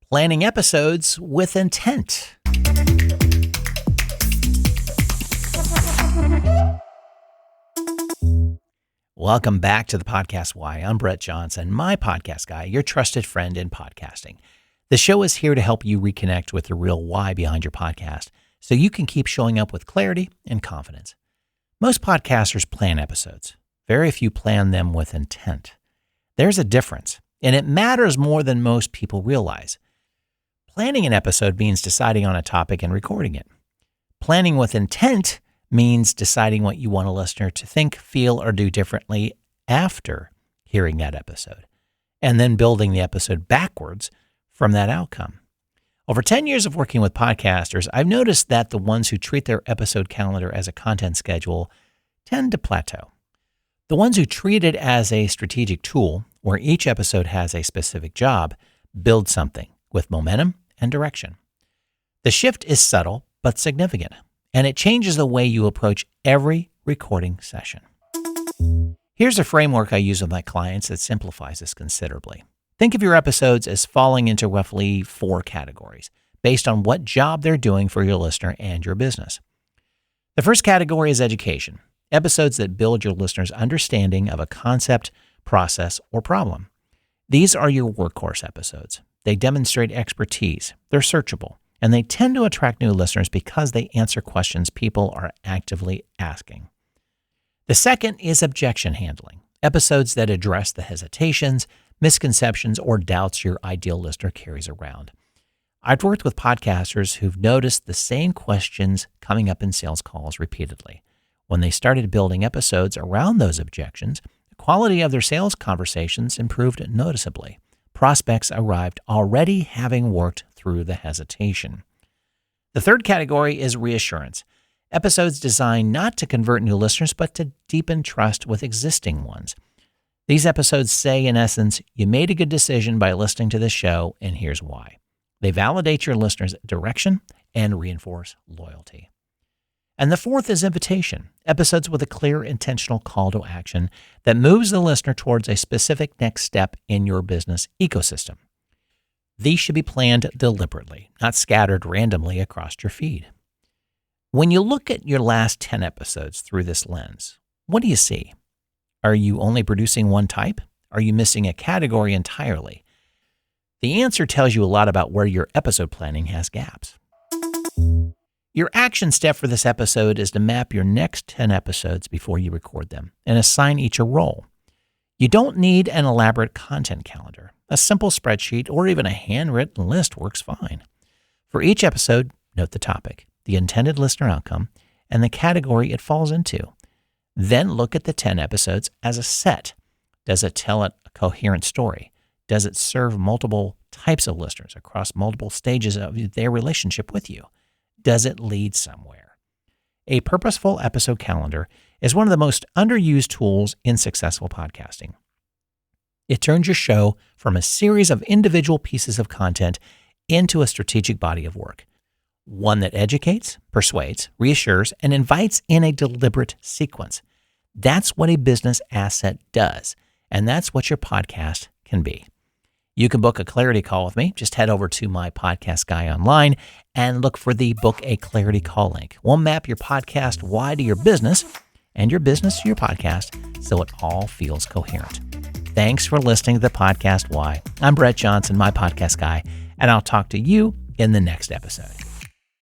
Planning episodes with intent. Welcome back to the Podcast Why. I'm Brett Johnson, my podcast guy, your trusted friend in podcasting. The show is here to help you reconnect with the real why behind your podcast so you can keep showing up with clarity and confidence. Most podcasters plan episodes. Very few plan them with intent. There's a difference, and it matters more than most people realize. Planning an episode means deciding on a topic and recording it. Planning with intent means deciding what you want a listener to think, feel, or do differently after hearing that episode, and then building the episode backwards from that outcome. Over 10 years of working with podcasters, I've noticed that the ones who treat their episode calendar as a content schedule tend to plateau. The ones who treat it as a strategic tool, where each episode has a specific job, build something with momentum and direction. The shift is subtle but significant, and it changes the way you approach every recording session. Here's a framework I use with my clients that simplifies this considerably. Think of your episodes as falling into roughly 4 categories based on what job they're doing for your listener and your business. The first category is education, episodes that build your listener's understanding of a concept, process, or problem. These are your workhorse episodes. They demonstrate expertise, they're searchable, and they tend to attract new listeners because they answer questions people are actively asking. The second is objection handling, episodes that address the hesitations, misconceptions, or doubts your ideal listener carries around. I've worked with podcasters who've noticed the same questions coming up in sales calls repeatedly. When they started building episodes around those objections, the quality of their sales conversations improved noticeably. Prospects arrived already having worked through the hesitation. The third category is reassurance, episodes designed not to convert new listeners, but to deepen trust with existing ones. These episodes say, in essence, you made a good decision by listening to this show, and here's why. They validate your listener's direction and reinforce loyalty. And the fourth is invitation, episodes with a clear, intentional call to action that moves the listener towards a specific next step in your business ecosystem. These should be planned deliberately, not scattered randomly across your feed. When you look at your last 10 episodes through this lens, what do you see? Are you only producing one type? Are you missing a category entirely? The answer tells you a lot about where your episode planning has gaps. Your action step for this episode is to map your next 10 episodes before you record them and assign each a role. You don't need an elaborate content calendar. A simple spreadsheet or even a handwritten list works fine. For each episode, note the topic, the intended listener outcome, and the category it falls into. Then look at the 10 episodes as a set. Does it tell a coherent story? Does it serve multiple types of listeners across multiple stages of their relationship with you? Does it lead somewhere? A purposeful episode calendar is one of the most underused tools in successful podcasting. It turns your show from a series of individual pieces of content into a strategic body of work, one that educates, persuades, reassures, and invites in a deliberate sequence. That's what a business asset does, and that's what your podcast can be. You can book a clarity call with me. Just head over to my podcast guy online and look for the Book a Clarity Call link. We'll map your podcast why to your business and your business to your podcast so it all feels coherent. Thanks for listening to the Podcast Why. I'm Brett Johnson, my podcast guy, and I'll talk to you in the next episode.